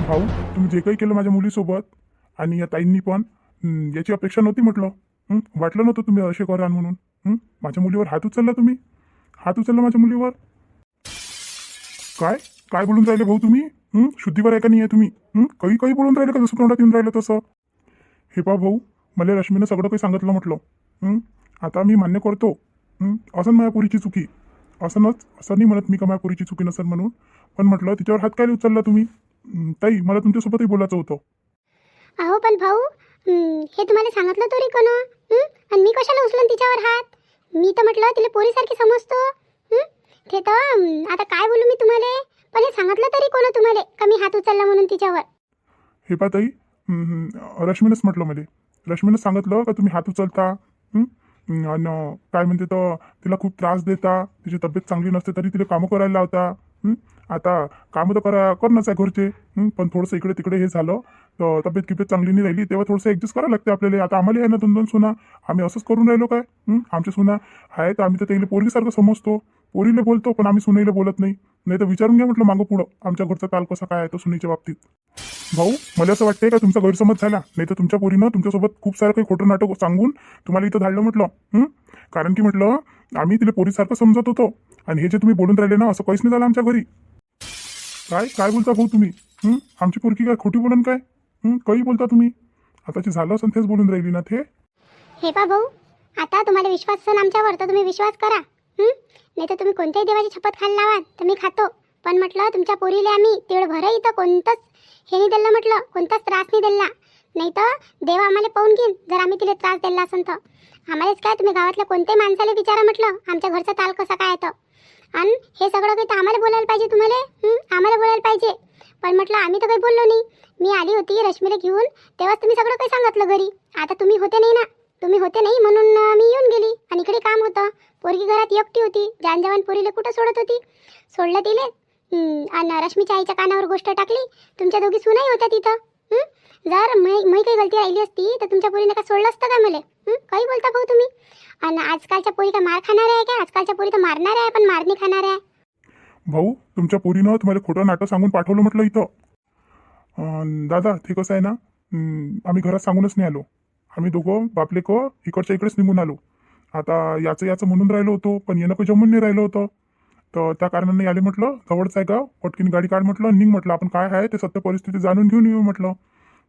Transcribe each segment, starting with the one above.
भाऊ, तुम्ही जे काही केलं माझ्या मुलीसोबत आणि या ताईंनी पण याची अपेक्षा नव्हती म्हटलं. वाटलं नव्हतं तुम्ही असे कराल म्हणून. माझ्या मुलीवर हात उचलला तुम्ही. हात उचलला माझ्या मुलीवर. काय काय बोलून राहिले भाऊ तुम्ही? शुद्धीवर आहे का नाही आहे तुम्ही? काही काही बोलून राहिले का जसं तोंडात येऊन राहिलं तसं? हे पा भाऊ, मला रश्मीनं सगळं काही सांगितलं म्हटलं. आता मी मान्य करतो. असं माझ्या पुरीची चुकी असं नाही म्हणत मी का माझ्या पुरीची चुकी नसेल म्हणून. पण म्हटलं तिच्यावर हात काय उचलला तुम्ही? ताई, मला तुमच्यासोबतही बोलायचं होतं. अहो पण भाऊ, हे तुम्हाला सांगितलं तरी कोण? आणि मी कशाला उचलून तिच्यावर हात? मी तर म्हटलं तिला पोरीसारखी समजतो. ते तर आता काय बोलू मी तुम्हाला? पण हे सांगितलं तरी कोण तुम्हाला का मी हात उचलला म्हणून तिच्यावर? हे पा ताई, रश्मीनंच म्हटलं मला. रश्मीनं सांगितलं का तुम्ही हात उचलता. आणि काय म्हणते तर तिला खूप त्रास देता, तिची तब्येत चांगली नसते तरी तिला कामं करायला लावता. आता कामं तर करणंच आहे घरचे. पण थोडंसं इकडे तिकडे हे झालं तर तब्येत किब्येत चांगली नाही राहिली तेव्हा थोडंसं ॲडजस्ट करावं लागते आपल्याला. आता आम्हाला आहे ना 2-2 सुना, आम्ही असंच करून राहिलो काय? आमच्या सुना आहे तर आम्ही तर त्याला पोरीसारखं समजतो, पोरीला बोलतो, पण आम्ही सुनेला बोलत नाही. नाही तर विचारून घ्या म्हटलं मागं पुढं आमच्या घरचा ताल कसा काय आहे तो सुनेच्या बाबतीत. भाऊ, मला असं वाटतंय का तुमचा गैरसमज झाला, नाही तर तुमच्या पोरीनं तुमच्यासोबत खूप सारं काही खोटं नाटक सांगून तुम्हाला इथं धाडलं म्हटलं. कारण की म्हटलं आम्ही तिला पोरीसारखं समजत होतो आणि हे जे तुम्ही बोलून राहिले ना असं काहीच नाही झालं आमच्या घरी. काय काय बोलता भाऊ तुम्ही? आमची पोरकी काय खोटी बोलन काय? काही बोलता तुम्ही? आता जे झालं असं तेच बोलून राहिली ना ते. हे पा भाऊ, आता तुम्हाला विश्वास असेल आमच्यावर तर तुम्ही विश्वास करा. नाही तर तुम्ही कोणत्याही देवाची शपथ खायला लावा तर मी खातो. पण म्हटलं तुमच्या पोरीला आम्ही तेवढं भरं इथं कोणतंच हे नाही दिलं म्हटलं, कोणताच त्रास नाही दिला. नाही तर देव आम्हाला पाहून घेईन जर आम्ही तिला त्रास दिला असेल तर. आम्हालाच काय, तुम्ही गावातल्या कोणत्याही माणसाला विचारा म्हटलं आमच्या घरचा ताल कसा काय तर. आणि हे सगळं काही तर आम्हाला बोलायला पाहिजे तुम्हाला. आम्हाला बोलायला पाहिजे. पण म्हटलं आम्ही तर काही बोललो नाही. मी आली होती रश्मीला घेऊन तेव्हाच तुम्ही सगळं काही सांगितलं घरी. आता तुम्ही होते नाही ना, तुम्ही होते नाही म्हणून मी येऊन गेली. आणि इकडे काम होतं, पोरगी घरात एकटी होती. जानजवान पोरीला कुठं सोडत होती? सोडलं तिले. आणि रश्मीच्या आईच्या कानावर गोष्ट टाकली. तुमच्या दोघी सुनाही होत्या तिथं. जर मी काही गलती राहिली असती तर तुमच्या पोरीने का सोडलं असतं का मला? काही बोलता भाऊ तुम्ही. आणि आजकालच्या पोरी का मार खाणार आहे का? आजकालच्या पोरी तर मारणार आहे पण मारणी खाणार आहे. भाऊ, तुमच्या पोरीनं तुम्हाला खोटं नाटक सांगून पाठवलं म्हटलं इथं. दादा, ते कसं आहे ना, आम्ही घरात सांगूनच नाही आलो. आम्ही दोघं बापलेक इकडच्या इकडेच निघून आलो. आता याचं म्हणून राहिलो होतो पण यानं काही जमून नाही राहिलं होतं. तर त्या कारणाने आले म्हटलं, जवळच आहे गाव, पटकीन गाडी काढ म्हटलं, निघ म्हटलं, आपण काय आहे ते सत्य परिस्थिती जाणून घेऊन येऊ म्हटलं.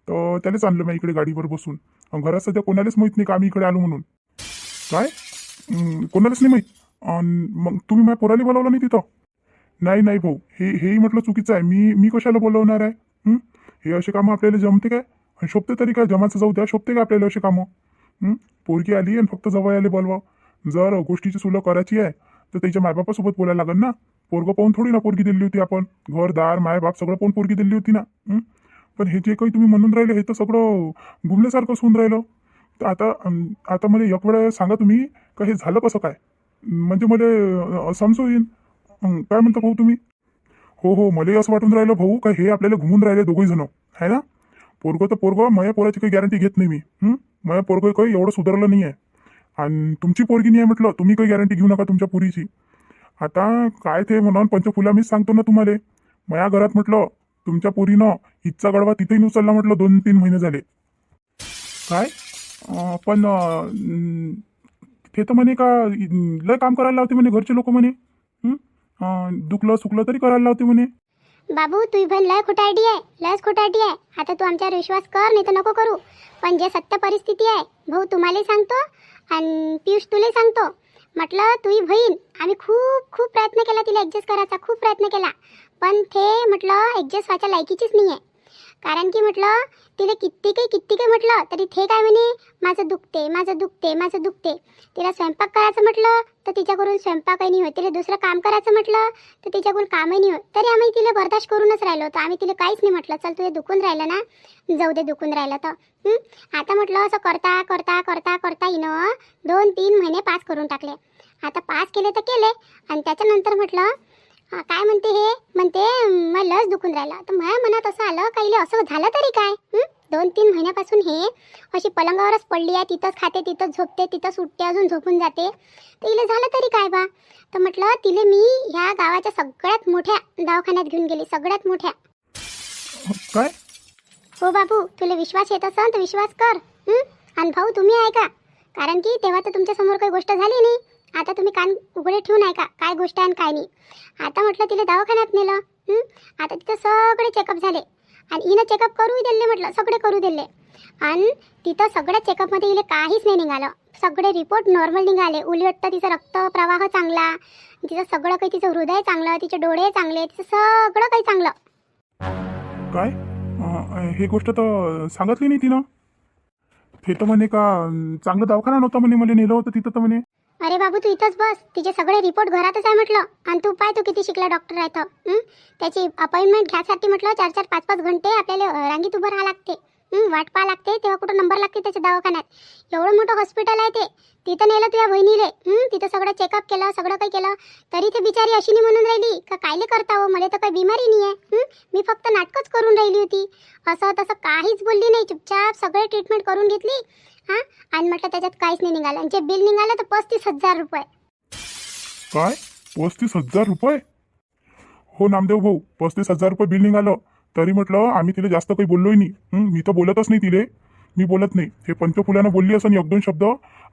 तर त्यालाच आणलं मी इकडे गाडीवर बसून. घरात सध्या कोणालाच माहीत नाही का आम्ही इकडे आलो म्हणून. काय? कोणालाच नाही माहीत? मग तुम्ही माझ्या पोराला बोलावलं नाही तिथं? नाही नाही भाऊ, हेही म्हटलं चुकीचं आहे. मी कशाला बोलवणार आहे? हे असे कामं आपल्याला जमते काय? आणि शोभते तरी काय? जमाचं जाऊ द्या, शोभते का आपल्याला असे कामं? पोरगी आली आणि फक्त जवळ आले बोलवा. जर गोष्टीची सुलभ करायची आहे तर त्याच्या मायबापासोबत बोलायला लागेल ना. पोरगं पाहून थोडी ना पोरगी दिली होती आपण. घरदार मायबाप सगळं पाहून पोरगी दिली होती ना. पण हे जे काही तुम्ही म्हणून राहिले हे तर सगळं घुमल्यासारखं होऊन राहिलं. तर आता मला एक वेळा सांगा तुम्ही का हे झालं कसं काय? म्हणजे मला समजू येईन. काय म्हणता भाऊ तुम्ही? हो, मला असं वाटून राहिलं भाऊ का हे आपल्याला घुमून राहिले दोघही जण आहे ना. पोरगं तर पोरगं, माझ्या पोराची काही गॅरंटी घेत नाही मी. माझ्या पोरगं काही एवढं सुधारलं नाही आहे आणि तुमची पोरगी नाही आहे म्हटलं, तुम्ही काही गॅरंटी घेऊ नका तुमच्या पोरीची. आता काय ते म्हणून पंचफुला मीच सांगतो ना तुम्हाला. माझ्या घरात म्हटलं तुमच्या पोरीनं हिचा गडवा तिथेही उचलला म्हटलं 2-3 महिने झाले. काय? पण ते तर म्हणे का लय काम करायला लावते म्हणे घरचे लोक म्हणे. दुखलं सुखलं तरी करायला लावते म्हणे. बाबू तुझी बहीण लय खोटारडी आहे, लयच खोटारडी आहे. आता तू आमच्यावर विश्वास कर नाही तर नको करू. पण जे सत्य परिस्थिती आहे भाऊ तुम्हालाही सांगतो आणि पियुष तुलाही सांगतो. म्हटलं तुझी बहीण आम्ही खूप खूप प्रयत्न केला तिला ॲडजस्ट करायचा, खूप प्रयत्न केला. पण ते म्हटलं ॲडजस्ट व्हायच्या लायकीचीच नाही आहे. कारण की म्हटलं तिला किती काही म्हटलं तरी ते काय म्हणे, माझं दुखते. तिला स्वयंपाक करायचं म्हटलं तर तिच्याकडून स्वयंपाकही नाही होत. तिला दुसरं काम करायचं म्हटलं तर तिच्याकडून कामही नाही होत. तरी आम्ही तिला बर्दाश्त करूनच राहिलो होतो. आम्ही तिला काहीच नाही म्हटलं, चल तुझे दुखून राहिलं ना, जाऊ दे दुखून राहिलं तर. आता म्हटलं असं करता हिनं 2-3 महिने पास करून टाकले. आता पास केले तर केले आणि त्याच्यानंतर म्हटलं काय म्हणते हे, म्हणते मला लस दुखून राहिला. तर माझ्या मनात असं आलं काही असं झालं तरी काय. 2-3 महिन्यापासून हे अशी पलंगावरच पडली आहे, तिथंच खाते, तिथंच झोपते, तिथंच उठते, अजून झोपून जाते. तर हिला झालं तरी काय बा. तर म्हटलं तिले मी ह्या गावाच्या सगळ्यात मोठ्या दवाखान्यात घेऊन गेली, सगळ्यात मोठ्या. काय हो बाबू, तुला विश्वास येत असेल तर विश्वास कर. आणि भाऊ तुम्ही आहे का? कारण की तेव्हा तर तुमच्या समोर काही गोष्ट झाली नाही. आता तुम्ही कान उघडे ठेवून आहे का काय गोष्ट आहे आणि काय नाही. आता म्हटलं तिला दवाखान्यात नेलं. आता तिथं सगळे चेकअप झाले आणि हिनं चेकअप करूही दिले, म्हटलं सगळे करू दिले. आणि तिथं सगळ्या चेकअपमध्ये हिला काहीच नाही निघालं. सगळे रिपोर्ट नॉर्मल निघाले. उलट तर तिचा रक्तप्रवाह चांगला, तिचं सगळं काही, तिचं हृदय चांगलं, तिचे डोळे चांगले, तिचं सगळं काही चांगलं. काय हे गोष्ट तर सांगितली नाही तिनं. ते तर म्हणे का चांगलं दवाखाना नव्हता म्हणे, मला नेलं होतं तिथं तर म्हणे. अरे बाबू तू इथंच बस, तिचे सगळे रिपोर्ट घरातच आहे म्हटलं. आणि तू पाय तू किती शिकला डॉक्टर आहे तर. त्याची अपॉइंटमेंट घ्यासाठी म्हटलं 4-4, 5-5 घंटे आपल्याला रांगीत उभं राहावं लागते. वाट पाहा लागते, तेव्हा कुठं नंबर लागते त्याच्या दवाखान्यात. एवढं मोठं हॉस्पिटल आहे ते. तिथं नेलं तुझ्या बहिणीले. तिथं सगळं चेकअप केलं, सगळं काही केलं. तरी ते बिचारी अशी नाही म्हणून राहिली का कायले करता हो, मला तर काही बिमारी नाही आहे. मी फक्त नाटकच करून राहिली होती. असं तसं काहीच बोलली नाही. चुपचाप सगळे ट्रीटमेंट करून घेतली. आणि म्हटलं त्याच्यात काहीच नाही निघालं. आणि जे बिल निघालं तर 35,000 रुपये. काय 35,000 रुपये? हो नामदेव भाऊ, 35,000 रुपये बिल निघालं. तरी म्हटलं आम्ही तिला जास्त काही बोललोय नाही. मी तर बोलतच नाही तिले. मी बोलत नाही. हे पंचफुलानं बोलली असं 1-2 शब्द.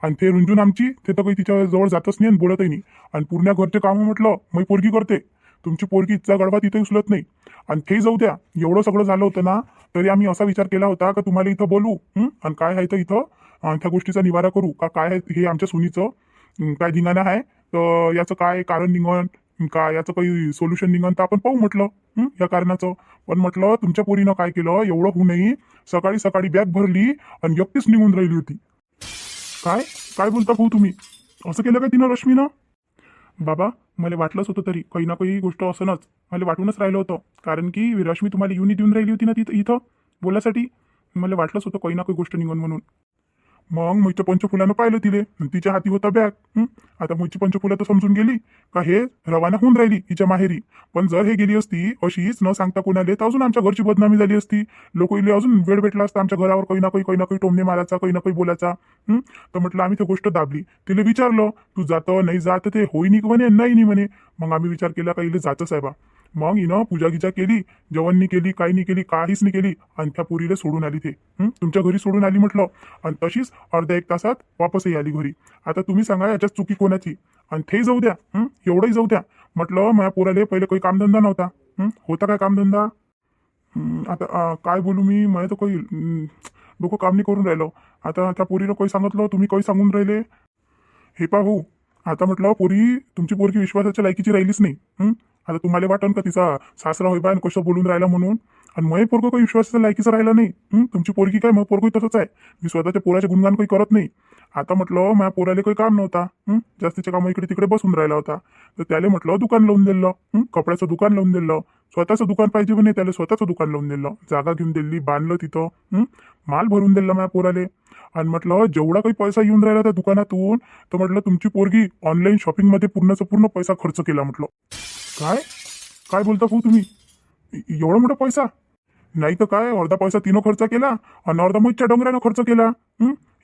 आणि ते रुंजून आमची ते तर काही तिच्या जवळ जातच नाही आणि बोलतही नाही. आणि पूर्ण घरचे कामं म्हटलं मी पोरगी करते. तुमची पोरगी इच्छा गडवा तिथे उचलत नाही. आणि ते जाऊ द्या, एवढं सगळं झालं होतं ना, तरी आम्ही असा विचार केला होता का तुम्हाला इथं बोलू आणि काय आहे तर इथं त्या गोष्टीचा निवारा करू का काय आहे हे आमच्या सुनीचं काय धिंगाणा आहे तर याचं काय कारण निघण का याचं काही सोल्युशन निघण तर आपण पाहू म्हटलं या कारणाचं. पण म्हटलं तुमच्या पोरीनं काय केलं एवढं होऊ नये. सकाळी सकाळी बॅग भरली आणि एकटीच निघून राहिली होती. काय काय बोलता भाऊ तुम्ही? असं केलं काय तिनं रश्मीनं? बाबा मला वाटलंच होतं, तरी काही ना काही गोष्ट असणच मला वाटूनच राहिलं होतं. कारण की रश्मी तुम्हाला देऊन राहिली होती ना तिथं इथं बोलासाठी. मला वाटलंच होतं काही ना काही गोष्ट निघून म्हणून. मग मुईच्या पंचफुलानं पाहिलं तिले, तिच्या हाती होता बॅग. आता मुईची पंचफुला तर समजून गेली का हे रवाना होऊन राहिली हिच्या माहेरी. पण जर हे गेली असती अशीच न सांगता कोणाला तर अजून आमच्या घरची बदनामी झाली असती. लोक इले अजून वेळ भेटला असता आमच्या घरावर काही ना काही टोमणे मारायचा, काही ना काही बोलायचा. तर म्हटलं आम्ही ती गोष्ट दाबली. तिला विचारलं तू जातं नाही जात ते होई नाही म्हणे, नाही म्हणे. मग आम्ही विचार केला का इले जातं साहेबा. मग हिनं पूजा गिजा केली, जेवण नाही केली, काही नाही केली, काहीच नाही केली. आणि त्या पुरीला सोडून आली ते तुमच्या घरी सोडून आली म्हटलं. आणि तशीच अर्ध्या 1 तासात वापसही आली घरी. आता तुम्ही सांगा याच्यात चुकी कोणाची? आणि ते जाऊ द्या, एवढंही जाऊ द्या. म्हटलं माझ्या पोराले पहिले काही कामधंदा नव्हता. होता काय कामधंदा? आता काय बोलू मी, मला तर काही डोकं काम नाही करून राहिलं. आता त्या पोरीला काही सांगितलं, तुम्ही काही सांगून राहिले. हे पाहू आता म्हटलं पोरी तुमची पोरगी विश्वासाच्या लायकीची राहिलीच नाही. आता तुम्हाला वाटन का तिचा सासरा होई बा आणि कसं बोलून राहिला म्हणून. आणि मग पोरगं काही विश्वासाच्या लायकीचं राहिला नाही. तुमची पोरगी काय मग पोरगंही तसंच आहे. मी स्वतःच्या पोराचे गुणगान काही करत नाही. आता म्हटलं माझ्या पोराला काही काम नव्हता. जास्तीचे कामं इकडे तिकडे बसून राहिला होता. तर त्याला म्हटलं दुकान लावून दिलं. कपड्याचं दुकान लावून दिलं. स्वतःचं दुकान पाहिजे म्हणे त्याला, स्वतःचं दुकान लावून दिलं. जागा घेऊन दिली, बांधलं तिथं. माल भरून दिला माझ्या पोराले. आणि म्हटलं जेवढा काही पैसा येऊन राहिला त्या दुकानातून तर म्हटलं तुमची पोरगी ऑनलाईन शॉपिंगमध्ये पूर्णचा पूर्ण पैसा खर्च केला म्हटलं. काय काय बोलता भाऊ तुम्ही? एवढा मोठा पैसा? नाही तर काय, अर्धा पैसा तिनं खर्च केला आणि अर्धा मुईच्या डोंगरानं खर्च केला.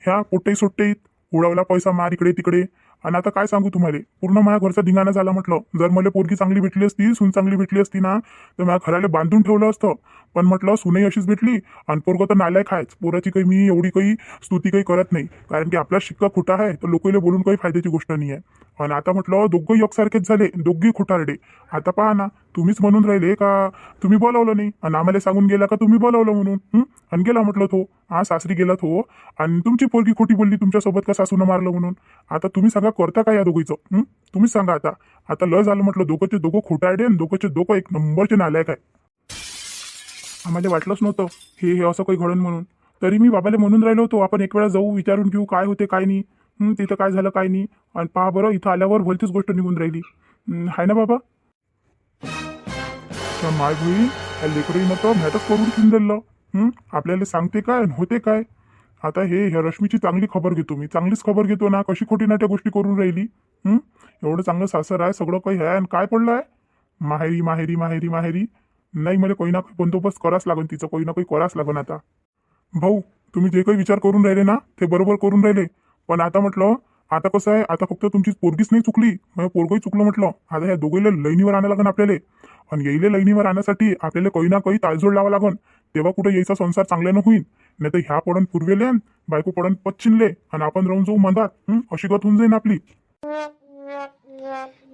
ह्या पोट्टे सुट्टेत उडवला पैसा मार इकडे तिकडे. आणि आता काय सांगू तुम्हाला, पूर्ण माझ्या घरचा धिंगाणा झाला म्हटलं. जर मला पोरगी चांगली भेटली असती, सून चांगली भेटली असती ना तर माझ्या घराला बांधून ठेवलं असतं. पण म्हटलं सुनही अशीच भेटली आणि पोरगं तर नालायक आहेच. पोराची काही मी एवढी काही स्तुती काही करत नाही, कारण की आपला शिक्का खोटा आहे तर लोकांना बोलून काही फायद्याची गोष्ट नाही आहे. आणि आता म्हटलं दोघंही एकसारखेच झाले, दोघी खोटारडे. आता पहा ना, तुम्हीच म्हणून राहिले का तुम्ही बोलावलं नाही आणि आम्हाला सांगून गेला का तुम्ही बोलावलं म्हणून. आणि गेला म्हटलं तो सासरी गेला तो. आणि तुमची पोरगी खोटी बोलली तुमच्यासोबत का सासूनं मारलं म्हणून. आता तुम्ही सांगा करता का या दोघीचं? तुम्हीच सांगा. आता लय झालं म्हटलं. दोघंचे दोघं खोटारडे आणि दोघंचे दोघं 1 नंबरचे नालायक आहे. आम्हाला वाटलंच नव्हतं हे असं काही घडण म्हणून. तरी मी बाबाला म्हणून राहिलो होतो आपण एक वेळा जाऊ, विचारून घेऊ काय होते काय नाही. तिथं काय झालं काय नाही. आणि पहा बरं इथं आल्यावर भलतीच गोष्ट निघून राहिली. हाय ना बाबा? माय बहीण या लेकरीनं तर मॅटच करून ठेवून दिलं. आपल्याला सांगते काय आणि होते काय. आता ह्या रश्मीची चांगली खबर घेतो मी, चांगलीच खबर घेतो ना. कशी खोटी ना त्या गोष्टी करून राहिली. एवढं चांगलं सासर आहे, सगळं काही आहे आणि काय पडलं आहे माहेरी माहेरी माहेरी माहेरी. नाही मला काही ना काही बंदोबस्त करावंच लागेल, तिचं काही ना काही करावंच लागेल. आता भाऊ तुम्ही जे काही विचार करून राहिले ना ते बरोबर करून राहिले. पण आता म्हटलं आता कसं आहे, आता फक्त तुमची पोरगीच नाही चुकली, मग पोरगंही चुकलं म्हटलं. आता ह्या दोघीला लईनीवर आणायला लागेल आपल्याला. आणि येईले लाईनीवर आणण्यासाठी आपल्याला काही ना काही ताळजोड लावा लागन. तेव्हा कुठं यायचा संसार चांगल्यानं होईल. नाही तर ह्या पडन पूर्वेले बायको पडन पश्चिमले आणि आपण राहून जाऊ मधात. अशी गत होऊन जाईन आपली.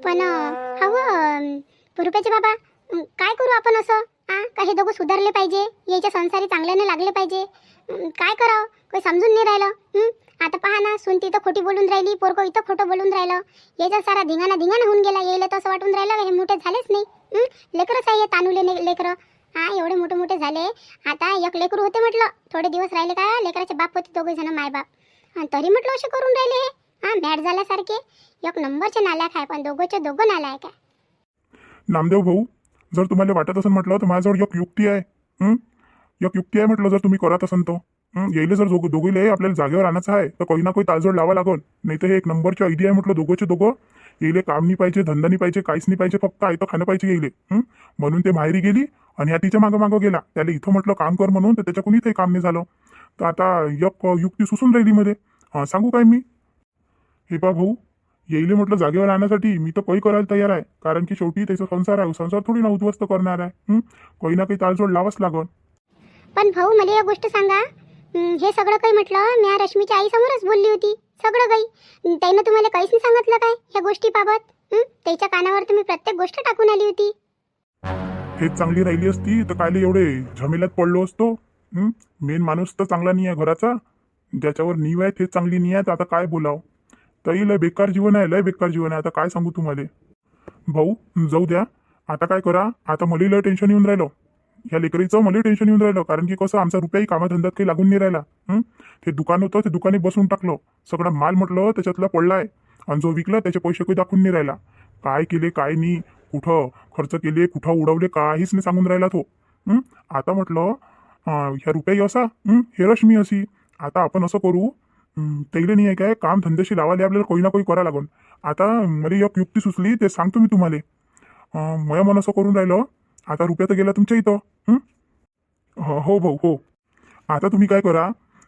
पण रुपयाचे बाबा, काय करू आपण असं? का हे दोघं सुधारले पाहिजे, याच्या संसारी चांगल्याने लागले पाहिजे. काय करावं काही समजून नाही राहिलं. आता पहा ना, सून तिथं खोटी बोलून राहिली, पोरगं इथं खोटं बोलून राहिलं. याचा सारा धिंगाणा होऊन गेला. यायला तर असं वाटून राहिलं हे मोठे झालेच नाही. लेकरच आहे, तानुले लेकरं. एवढे मोठे मोठे झाले. आता एक लेकरू होते म्हटलं, थोडे दिवस राहिले का लेकराचे बाप होते, दोघे जण मायबाप. आणि तरी म्हटलं असे करून राहिले हे. मॅट झाल्यासारखे. एक नंबरचे नालायक आहे, पण दोघंचे दोघं नालायक आहे. नामदेव भाऊ, जर तुम्हाला वाटत असेल म्हटलं तर माझ्याजवळ एक युक्ती आहे. एक युक्ती आहे म्हटलं, जर तुम्ही करत असाल तर. यायले जर दोघीले आपल्याला जागेवर आणायचं आहे तर काही ना काही ताळजोड लावा लागल. नाही तर हे एक नंबरची आयडिया आहे म्हटलं. दोघंचे दोघं येईले काम नाही पाहिजे, धंदा नाही पाहिजे, काहीच नाही पाहिजे, फक्त आयतं खाणं पाहिजे येईले. म्हणून ते माहेरी गेली आणि ह्या तिच्या मागं गेला. त्याला इथं म्हटलं काम कर म्हणून, तर त्याच्या कोणी इथे काम नाही झालं. तर आता एक युक्ती सुसून राहिली मध्ये. सांगू काय मी? हे पा भाऊ, येईले म्हटलं जागेवर आणण्यासाठी मी तर काही करायला तयार आहे. कारण की शेवटी त्याचा संसार आहे, संसार थोडी ना उद्ध्वस्त करणार आहे. काही ना काही ताळजोड लावाच लागल. पण भाऊ, मला एक गोष्ट सांगा. हे सगळं काही म्हटलं मी रश्मीच्या आई समोरच बोलली होती. सगळं काही त्यानं तुम्हाला काहीच नाही सांगितलं काय या गोष्टीबाबत? त्याच्या कानावर तुम्ही प्रत्येक गोष्ट टाकून आली होती. हेच चांगली राहिली असती तर कायले एवढे झमेल्यात पडलो असतो. मेन माणूस तर चांगला नाही आहे घराचा, ज्याच्यावर नीव आहे तेच चांगली नाही आहे. तर आता काय बोलाव? तरी लय बेकार जीवन आहे, लय बेकार जीवन आहे. आता काय सांगू तुम्हाला भाऊ. जाऊ द्या, आता काय करा. आता मला लय टेन्शन येऊन राहिलं. ह्या लेकरीचं मला टेन्शन येऊन राहिलं. कारण की कसं आमचा रुपयाही कामाधंद्यात काही लागून नाही राहिला. ते दुकान होतं, ते दुकानी बसून टाकलं. सगळा माल म्हटलं त्याच्यातला पडला आहे. आणि जो विकला त्याचे पैसे काही दाखवून नाही राहिला. काय केले काय नाही, कुठं खर्च केले, कुठं उडवले, काहीच नाही सांगून राहिला तो. आता म्हटलं ह्या रुपयाही असा, हे रश्मी अशी. आता आपण असं करू, त्याला नाही आहे काय काम धंद्याशी लावायला आपल्याला काही ना काही करावं लागून. आता मला एक युक्ती सुचली, ते सांगतो मी तुम्हाला. मया मन असं करून राहिलं. आता रुपया तर गेला तुमच्या इथं. हो भाऊ हो. आता तुम्ही काय करा,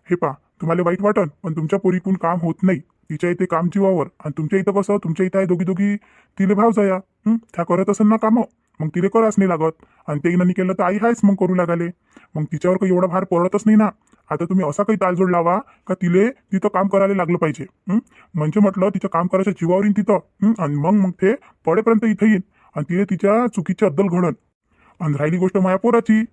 हे पा, तुम्हाला वाईट वाटन पण तुमच्या पोरीकून काम होत नाही. तिच्या इथे काम जीवावर. आणि तुमच्या इथं कसं, तुमच्या इथं आहे दोघी तिले भाव जाया. त्या करत असेल ना कामं, मग तिले कराच नाही लागत. आणि ते नाही केलं तर आई आहेच मग करू लागाले. मग तिच्यावर काही एवढा भार पडतच नाही ना. आता तुम्ही असा काही ताळजोड लावा का तिले तिथं काम करायला लागलं पाहिजे. म्हणजे म्हटलं तिचं काम करायच्या जीवावर येईन तिथं. आणि मग ते पडेपर्यंत इथं येईन आणि तिने तिच्या चुकीची अद्दल घडन. आणि राहिली गोष्ट माया पोराची.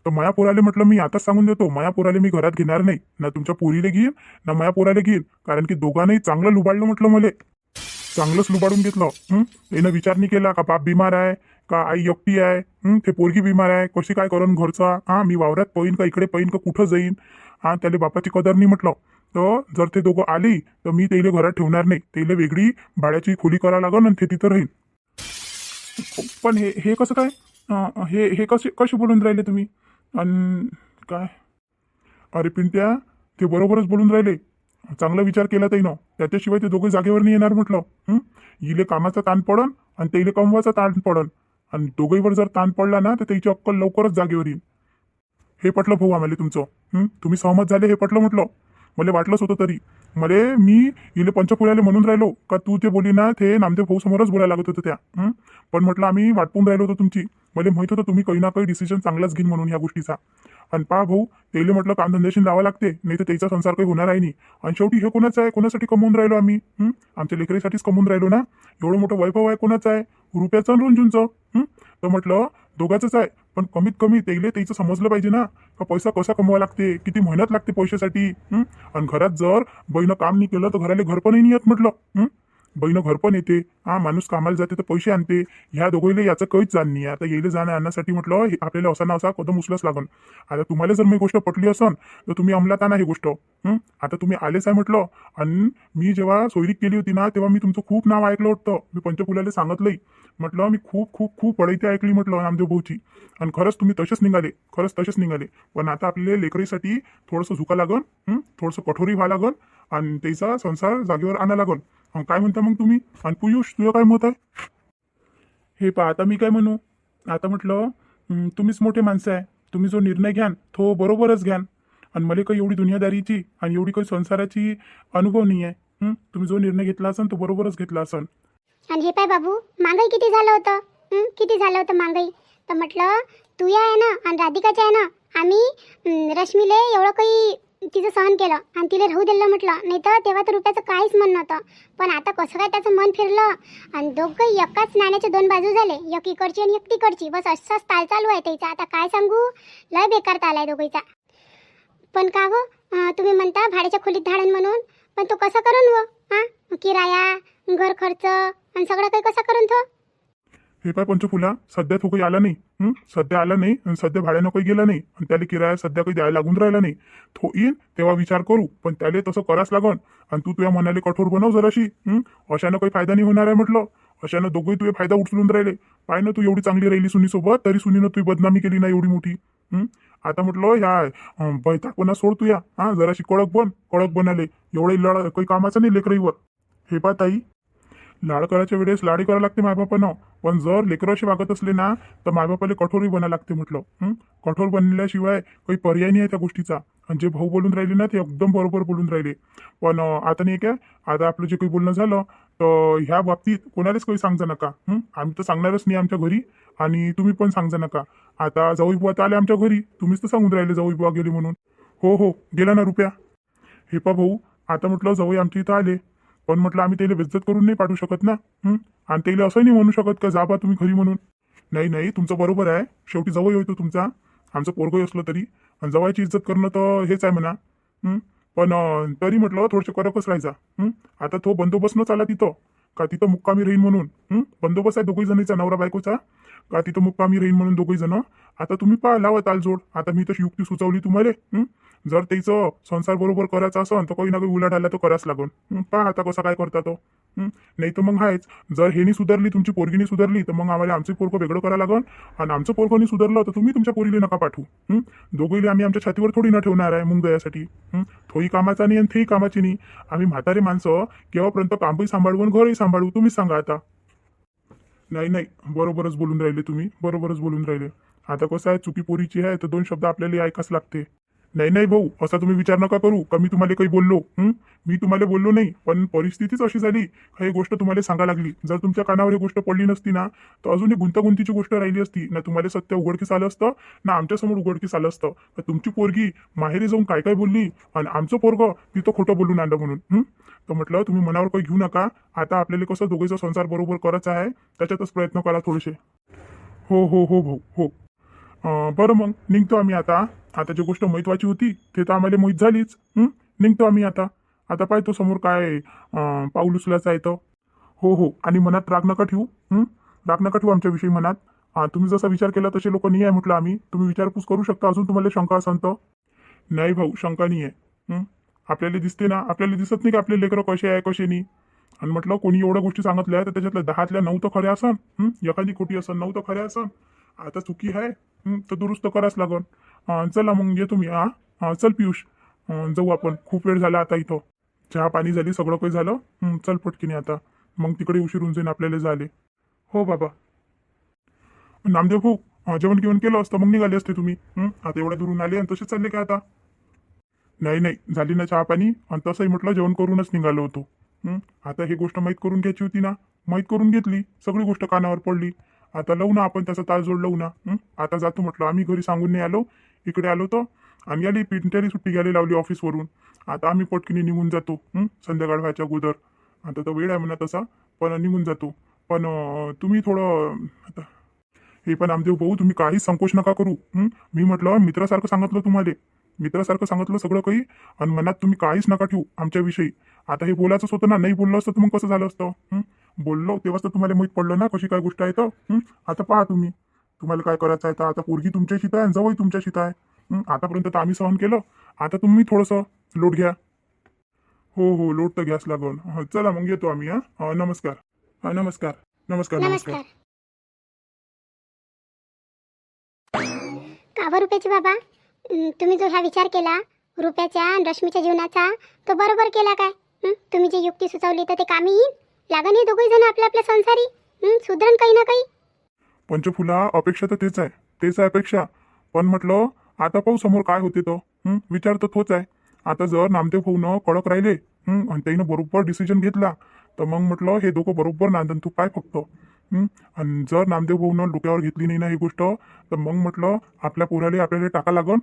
तर माया पोराले म्हटलं मी आताच सांगून देतो, माया पोराले मी घरात घेणार नाही. ना तुमच्या पोरीले घेईन ना माया पोराले घेईन. कारण की दोघांनाही चांगलं लुबाडलं म्हटलं मले. चांगलंच लुबाडून घेतलं. त्यानं विचार नाही केला का बाप बिमार आहे का आई एकटी आहे, ते पोरगी बिमार आहे, कशी काय करून घरचा. मी वावरात पळीन का इकडे पळीन का कुठं जाईन. त्याला बापाची कदर नाही म्हटलं. तर जर ते दोघं आली तर मी त्याला घरात ठेवणार नाही. त्याला वेगळी भाड्याची खोली करावं लागल आणि ते तिथं राहील. पण हे कसं काय? हे कसे बोलून राहिले तुम्ही? आणि काय? अरे पिंट्या, ते बरोबरच बोलून राहिले. चांगला विचार केला त्यानं. त्याच्याशिवाय ते दोघे जागेवर नाही येणार म्हटलं. इले कामाचा ताण पडन आणि त्याला कमवाचा ताण पडन. आणि दोघीवर जर ताण पडला ना तर त्याची अक्कल लवकरच जागेवर येईल. हे पटलं भाऊ आम्हाला तुमचं. तुम्ही सहमत झाले हे पटलं म्हटलं. मला वाटलंच होतं तरी. मी इले पंचफुल्याले म्हणून राहिलो का तू ते बोली ना ते नामदेव भाऊ समोरच बोलायला लागत होतं त्या. पण म्हटलं आम्ही वाटपून राहिलो होतो तुमची. मला माहित होतं तुम्ही काही ना काही डिसिजन चांगलाच घेईन म्हणून या गोष्टीचा. आणि पहा भाऊ, त्याला म्हटलं कामधंद्याशी लावा लागते, नाही तर त्याचा संसार काही होणार आहे नाही. आणि शेवटी हे कोणाचं आहे, कोणासाठी कमवून राहिलो आम्ही? आमच्या लेकरीसाठीच कमवून राहिलो ना. एवढं मोठं वैभव आहे कोणाचं आहे? रुपयाचं आणि रुंजूंचं. तर म्हटलं दोघांचंच आहे. पण कमीत कमी त्याचं समजलं पाहिजे ना का पैसा कसा कमवावा लागते, किती मेहनत लागते पैशासाठी. आणि घरात जर बहिणं काम नाही केलं तर घराला घर पण नाही येत म्हटलं. बहिणं घर पण येते. माणूस कामाला जाते तर पैसे आणते. ह्या दोघीला याचं काहीच जाण नाही. आता येईल जाणं आणण्यासाठी म्हटलं आपल्याला असा ना असा कदम उचलाच लागन. आता तुम्हाला जर मी गोष्ट पटली असन तर तुम्ही अंमलात आणा ही गोष्ट. आता तुम्ही आलेच आहे म्हटलं. आणि मी जेव्हा सोयरीक केली होती ना तेव्हा मी तुमचं खूप नाव ऐकलं होतं. मी पंचफुलाला सांगितलंय म्हटलं. मी खूप खूप खूप पडईती ऐकली म्हटलं नामदेव भाऊची. आणि खरंच तुम्ही तसेच निघाले. पण आता आपल्या लेकरीसाठी थोडंसं झुका लागन, थोडंसं कठोरी व्हावं लागन आणि त्याचा संसार जागेवर आणा लागन. काय म्हणता मग तुम्ही? आणि पियुष, तुझं काय मत आहे? हे पहा, आता मी काय म्हणू. आता म्हटलं तुम्हीच मोठे माणसं आहे. तुम्ही जो निर्णय घ्यान तो बरोबरच घ्यान. आणि मला काही एवढी दुनियादारीची आणि एवढी काही संसाराची अनुभव नाही आहे. तुम्ही जो निर्णय घेतला असन तो बरोबरच घेतला असन. आणि हे पाय बाबू, मागही किती झालं होतं. किती झालं होतं महागाई. तर म्हटलं तू या आहे ना आणि राधिकाच्या आहे ना, आम्ही रश्मीले एवढं काही तिचं सहन केलं आणि तिला राहू दिलं म्हटलं. नाही तर तेव्हा तर रुपयाचं काहीच मन नव्हतं. पण आता कसं काय त्याचं मन फिरलं आणि दोघं एकाच नाण्याच्या दोन बाजू झाले, एक इकडची आणि एक तिकडची. बस असाच ताल चालू आहे त्याचा. आता काय सांगू, लय बेकार ताल आहे दोघीचा. पण का हो, तुम्ही म्हणता भाड्याच्या खोलीत धाडण म्हणून, पण तो कसा करून व किराया, घर खर्च आणि सगळं काही कसा करून तो. हे पाय पंचफुला, सध्या तो काही आला नाही. सध्या आला नाही आणि सध्या भाड्यानं काही गेला नाही आणि त्याला किराया सध्या काही द्यायला लागून राहिला नाही. तो येईन तेव्हा विचार करू, पण त्याला तसं करावंच लागन. आणि तू तुझ्या मनाले कठोर बनव जराशी. अशानं काही फायदा नाही होणार आहे म्हटलं. अशानं दोघंही तुझे फायदा उचलून राहिले. पाय ना, तू एवढी चांगली राहिली सुनीसोबत, तरी सुनीनं तुझी बदनामी केली ना एवढी मोठी. आता म्हटलं ह्या बैतापणा सोड तू या. जराशी कडक बनाले. एवढे लढ काही कामाचं नाही लेकराईवर. हे पा ताई, लाड करायच्या वेळेस लाडी करायला लागते मायबापानं, पण जर लेकरं असे वागत असले ना तर मायबापाला कठोरही बनायला लागते म्हटलं. कठोर बनल्याशिवाय काही पर्याय नाही आहे त्या गोष्टीचा. आणि जे भाऊ बोलून राहिले ना ते एकदम बरोबर बोलून राहिले. पण आता नाही काय, आता आपलं जे काही बोलणं झालं तर ह्या बाबतीत कोणालाच काही सांगजा नका. आम्ही तर सांगणारच नाही आमच्या घरी, आणि तुम्ही पण सांगजा नका. आता जाऊई बुवा तर आले आमच्या घरी, तुम्हीच तर सांगून राहिले जाऊई बुवा गेले म्हणून. हो गेला ना रुपया. हे पा भाऊ, आता म्हटलं जाऊई आमच्या इथं आले, पण म्हटलं आम्ही त्याला बेइज्जत करून नाही पाठवू शकत ना. आणि त्याला असं नाही म्हणू शकत का जा बा तुम्ही घरी म्हणून. नाही, तुमचं बरोबर आहे. शेवटी जवळ होतो तुमचा, आमचं पोरगं असलं तरी. आणि जवळची इज्जत करणं तर हेच आहे म्हणा. पण तरी म्हटलं थोडंसं कडकच राहायचा. आता तो बंदोबस्त न चाला तिथं का तिथं मुक्कामी राहीन म्हणून. बंदोबस्त आहे दोघही जणीचा, नवरा बायकोचा, का तिथं मुक्कामी राहीन म्हणून दोघही जण. आता तुम्ही पहा, लावा तालजोड. आता मी तशी युक्ती सुचवली तुम्हाला. जर त्याचं संसार बरोबर करायचा असेल तर काही ना काही उलाढाला तो करायच लागून. पहा आता कसं काय करता तो. नाही तर मग आहेच, जर हेनी सुधारली तुमची पोरगीनी सुधारली तर मग आम्हाला आमचं पोरगं वेगळं करायला लागन. आणि आमचं पोरगं नाही सुधारलं तर तुम्ही तुमच्या पोरीला नका पाठवू. दोघीले आम्ही आमच्या छातीवर थोडी ना ठेवणार आहे मुंग दयासाठी. थोही कामाचा नाही आणि तेही कामाची नाही. आम्ही म्हातारे माणसं केव्हापर्यंत कामही सांभाळू आणि घरही सांभाळू, तुम्हीच सांगा आता. नाही, बरोबरच बोलून राहिले तुम्ही, बरोबरच बोलून राहिले. आता कसं आहे, चुकी पोरीची आहे तर दोन शब्द आपल्याला ऐकाच लागते. नाही भाऊ, असा तुम्ही विचार नका करू का मी तुम्हाला काही बोललो. मी तुम्हाला बोललो नाही, पण परिस्थितीच अशी झाली ही गोष्ट तुम्हाला सांगा लागली. जर तुमच्या कानावर ही गोष्ट पडली नसती ना तर अजून एक गुंतागुंतीची गोष्ट राहिली असती ना. तुम्हाला सत्य उघडकीस आलं असतं ना, आमच्यासमोर उघडकीस आलं असतं तर तुमची पोरगी माहेरी जाऊन काय बोलली आणि आमचं पोरगं तिथं खोटं बोलून आणलं म्हणून. तर म्हटलं तुम्ही मनावर काही घेऊ नका. आता आपल्याला कसं दोघांचा संसार बरोबर करायचा आहे त्याच्यातच प्रयत्न करा थोडेसे. हो भाऊ हो. बरं मग निघतो आम्ही आता. आता जी गोष्ट महत्वाची होती ते तर आम्हाला माहीत झालीच. निघतो आम्ही आता पाहतो समोर काय पाऊल उचलायचं आहे तर. हो आणि मनात राग नका ठेवू. राग नका ठेवू आमच्याविषयी मनात. तुम्ही जसा विचार केला तसे लोक नाही आहे म्हटलं आम्ही. तुम्ही विचारपूस करू शकता अजून तुम्हाला शंका असेल तर. नाही भाऊ, शंका नाही आहे. आपल्याला दिसते ना, आपल्याला दिसत नाही का आपले लेकरं कसे आहे कसे नाही. आणि म्हटलं कोणी एवढ्या गोष्टी सांगितल्या तर त्याच्यातल्या 10तल्या 9 तर खऱ्या असन. एखादी खोटी असन, 9 तर खऱ्या असन. आता चुकी आहे तर दुरुस्त करायच लागन. चला मग येतो मी. चल पियुष, जाऊ आपण. खूप वेळ झाला आता इथं. चहा पाणी झाली, सगळं काही झालं. चल पटकीने आता, मग तिकडे उशीर होऊन जाईन आपल्याला झाले. हो बाबा. नामदेव भाऊ, जेवण केलं असतं मग निघाले असते तुम्ही. आता एवढ्या दुरून आले आणि तसेच चालले काय आता. नाही, झाली ना चहा पाणी. आणि तसंही म्हटलं जेवण करूनच निघालो होतो. आता ही गोष्ट माहीत करून घ्यायची होती ना, माहीत करून घेतली. सगळी गोष्ट कानावर पडली. आता लावू ना आपण त्याचा ताळजोड लावू ना. आता जातो म्हटलं. आम्ही घरी सांगून नाही आलो, इकडे आलो तर. आणि याली पिंट्याली सुट्टी घ्यायला लावली ऑफिसवरून. आता आम्ही पटकीने निघून जातो संध्याकाळ व्हायच्या अगोदर. आता तर वेळ आहे म्हणा तसा, पण निघून जातो. पण तुम्ही थोडं आता हे पण आमदेव भाऊ, तुम्ही काहीच संकोच नका करू. मी म्हटलं मित्रासारखं सांगितलं तुम्हाला, मित्रासारखं सांगितलं सगळं काही. आणि मनात तुम्ही काहीच नका ठेवू आमच्याविषयी. आता हे बोलायचंच होतं ना, नाही बोललं असतं तर मग कसं झालं असतं. बोललो तेव्हाच तर तुम्हाला माहीत पडलं ना कशी काय गोष्ट आहे तर. आता पहा तुम्हाला काय करायचं आहे तर. आता पोरगी तुमच्याशी आहे आणि जवळ तुमच्याशी आहे. आतापर्यंत तर आम्ही सहन केलं, आता तुम्ही थोडंसं लोट घ्या. हो लोट तर घ्यास लागल. चला मग येतो आम्ही. नमस्कार. नमस्कार. का रुपयाची बाबा, तुम्ही जो हा विचार केला रुपयाच्या आणि रश्मीच्या जीवनाचा, तो बरोबर केला काय. तुम्ही जी युक्ती सुचवली तर ते कामी येईल. लागन हे दोघे जण आपल्या संसारी सुधरण काही ना काही. पंचफुला, अपेक्षा तर तेच आहे अपेक्षा. पण म्हटलं आता पाहू समोर काय होते तो. विचार तर तोच आहे. आता जर नामदेव भाऊनं कडक राहिले आणि त्यानं बरोबर डिसिजन घेतला तर मग म्हटलं हे दोघं बरोबर नांदन. तू काय फक्त आणि जर नामदेव भाऊनं डोक्यावर घेतली नाही ना ही गोष्ट, तर मग म्हटलं आपल्या पोराला आपल्याला टाका लागन,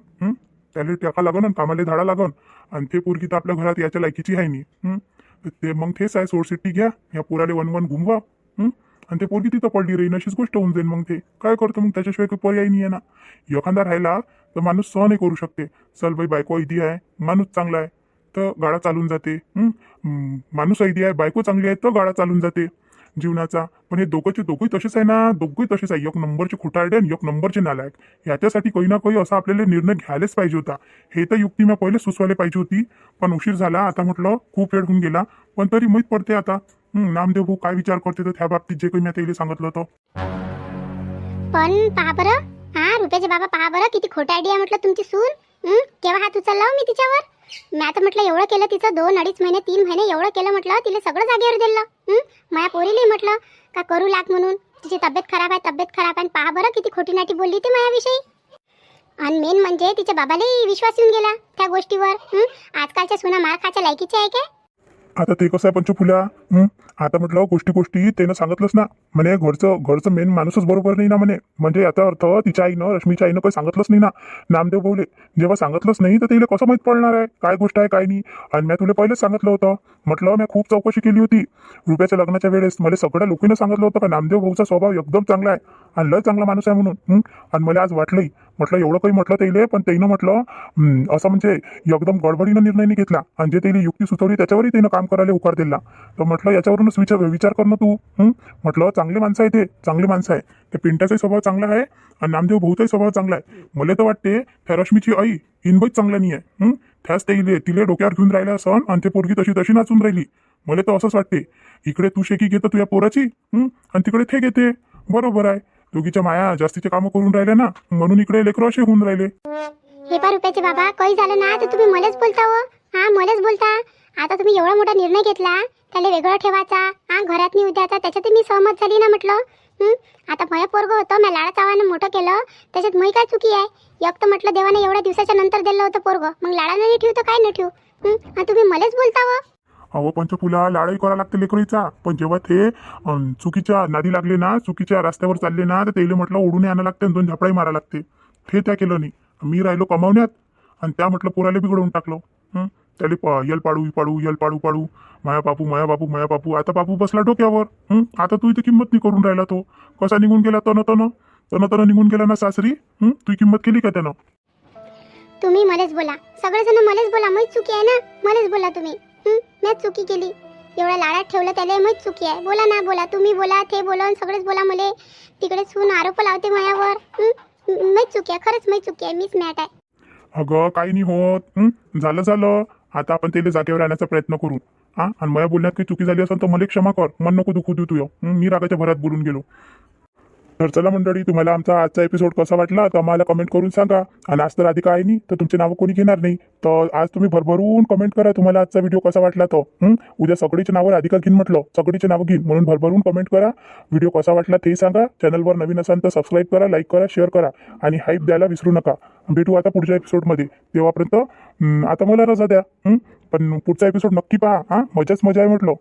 त्याला टाका लागन आणि कामाला धाडा लागन. आणि ते पोरगी तर आपल्या घरात याच्या लायकीची आहे नाही. तर ते मग तेच आहे, सोडसिट्टी घ्या, या पोराले वन घुमवा. आणि ते पोरगी तिथं पडली राहील, अशीच गोष्ट होऊन जाईल. मग ते काय करतो, मग त्याच्याशिवाय काही पर्याय नाही आहे ना. एखादा राहिला तर माणूस सहनही करू शकते. चल बाई, बायको ऐदी आहे, माणूस चांगला आहे तर गाडा चालून जाते. माणूस ऐदी आहे, बायको चांगली आहे तर गाडा चालून जाते जीवनाचा. पण हे दोघंही तसेच आहे ना, दोघंही तसेच आहे. एक नंबरचे खोटारडे आणि एक नंबरचे नालायक. याच्यासाठी काही ना काही असा आपल्याला निर्णय घ्यायलाच पाहिजे होता. हे तर युक्ती मी पहिले सुचवायला पाहिजे होती, पण उशीर झाला. आता म्हटलं खूप वेळ होऊन गेला, पण तरी माहीत पडते आता नामदेव भाऊ काय विचार करते तर त्या बाबतीत जे काही मी आता सांगितलं होतं. पण पहा बरं, रुपयाचे बाबा पहा बरं, किती खोटारडी आहे म्हटलं तुमची सून. केव्हा हात उचलला हो मी तिच्यावर. मी आता म्हटलं एवढं केलं तिचं, 2-2.5 महिने 3 महिने एवढं केलं म्हटलं, तिला सगळं जागेवर दिलं. माझ्या पोरीला म्हटलं का करू लाग म्हणून, तिची तब्येत खराब आहे. आणि पहा बरं किती खोटी नाटी बोलली ती माझ्याविषयी. आणि मेन म्हणजे तिच्या बाबालाही विश्वास येऊन गेला त्या गोष्टीवर. आजकालच्या सुना मार खायच्या लायकीच्या आहे काय. आता ते कसं आहे पंचफुला, आता म्हटलं गोष्टी त्यानं सांगितलंच ना, म्हणे घरचं मेन माणूसच बरोबर नाही ना म्हणे. म्हणजे याचा अर्थ तिच्या आईनं, रश्मीच्या आईनं काही सांगितलंच नाही ना नामदेव भाऊले. जेव्हा सांगितलंच नाही तर तिला कसं माहीत पडणार आहे काय गोष्ट आहे काय नाही. आणि मी तुला पहिलेच सांगितलं होतं, म्हटलं मी खूप चौकशी केली होती रुपयाच्या लग्नाच्या वेळेस. मला सगळ्या लोकांना सांगितलं होतं का नामदेव भाऊचा स्वभाव एकदम चांगला आहे आणि लय चांगला माणूस आहे म्हणून. आणि मला आज वाटलंही, म्हटलं एवढं काही म्हटलं त्याला, पण त्यानं म्हटलं असं म्हणजे एकदम गडबडीनं निर्णय नाही घेतला. आणि जे त्याला युक्ती सुचवली त्याच्यावरही त्यानं काम करायला होकार दिला. तर म्हटलं याच्यावरूनच विचार कर ना तू. म्हटलं चांगली माणसं आहे, ते चांगली माणसं आहे. ते पिंट्याचाही स्वभाव चांगला आहे आणि नामदेव भाऊचाही स्वभाव चांगला आहे. मला तर वाटते त्या रश्मीची आई इनबाईच चांगला नाही आहे. त्याच तिले डोक्यावर घेऊन राहिला असं, आणि ते पोरगी तशी नाचून राहिली. मला तर असंच वाटते, इकडे तू शेकी घेतो तुझ्या पोराची, आणि तिकडे ते घेते. बरोबर आहे, दोघीच्या माया जास्तीचे कामं करून राहिल्या ना, म्हणून इकडे लेकरं असे होऊन राहिले. हे पा रुपयाचे बाबा, काही झालं ना तर तुम्ही मलाच बोलता हो. मलाच बोलता. आता तुम्ही एवढा मोठा निर्णय घेतला, त्याला वेगळं ठेवायचा, घरात नाही उद्याचा, त्याच्यात मी सहमत झाली ना म्हटलं. आता माझ्या पोरगं होतं, मी लाडाचावानं मोठं केलं, त्याच्यात मी काय चुकी आहे. एक तर म्हटलं देवाने एवढ्या दिवसाच्या नंतर दिलं होतं पोरगं, मग लाडानं नाही ठेवू तर काय न ठेवू. तुम्ही मलाच बोलता हो. अहो पंचफुला, लाडही करा लागते लेकरीचा, पण जेव्हा ते चुकीच्या नादी लागले ना, चुकीच्या रस्त्यावर चालले ना, तर त्याला म्हटलं ओढून आणायला लागते आणि 2 झापडाही मारा लागते. ते त्या केलं नाही. मी राहिलो कमावण्यात आणि त्या म्हटलं पोराला बिघडवून टाकलं. त्याला यल पाडू माया बापू. आता बापू बसला डोक्यावर. आता तू इथे किंमत नाही करून राहिला. तो कसा निघून गेला, तन निघून गेला ना सासरी. तू किंमत केली का त्यानं. तुम्ही मलाच बोला, सगळेजण मलाच बोला, मीच चुकी आहे ना, मलाच बोला तुम्ही. मीच चुकी केली, एवढ्या लाडात ठेवलं त्याला, मीच चुकी आहे. बोला ना, बोला, तुम्ही बोला, ते बोला, सगळेच बोला. मला तिकडे सून आरोप लावते माझ्यावर. मीच चुकी आहे, खरंच मीच चुकी आहे, मीच मॅट आहे. अगं काही नाही होत. झालं. आता आपण त्याला जागेवर आणण्याचा प्रयत्न करू. आणि माझ्या बोलण्यात काही चुकी झाली असेल तर मला क्षमा कर, मन नको दुखू देऊ तुझं. मी रागाच्या भरात बोलून गेलो. तर चला मंडळी, तुम्हाला आमचा आजचा एपिसोड कसा वाटला तर आम्हाला कमेंट करून सांगा. आणि आज तर राधिका आहे नाही तर तुमचे नावं कोणी घेणार नाही. तर आज तुम्ही भरभरून कमेंट करा तुम्हाला आजचा व्हिडिओ कसा वाटला. तो उद्या सगळीचे नावं राधिका घेईन म्हटलं, सगळीचे नावं घेईन, म्हणून भरभरून कमेंट करा. व्हिडिओ कसा वाटला ते सांगा. चॅनलवर नवीन असाल तर सबस्क्राईब करा, लाईक करा, शेअर करा आणि हाईप द्यायला विसरू नका. भेटू आता पुढच्या एपिसोडमध्ये. तेव्हापर्यंत आता मला रजा द्या. पण पुढचा एपिसोड नक्की पहा. मजाच मजा आहे म्हटलं.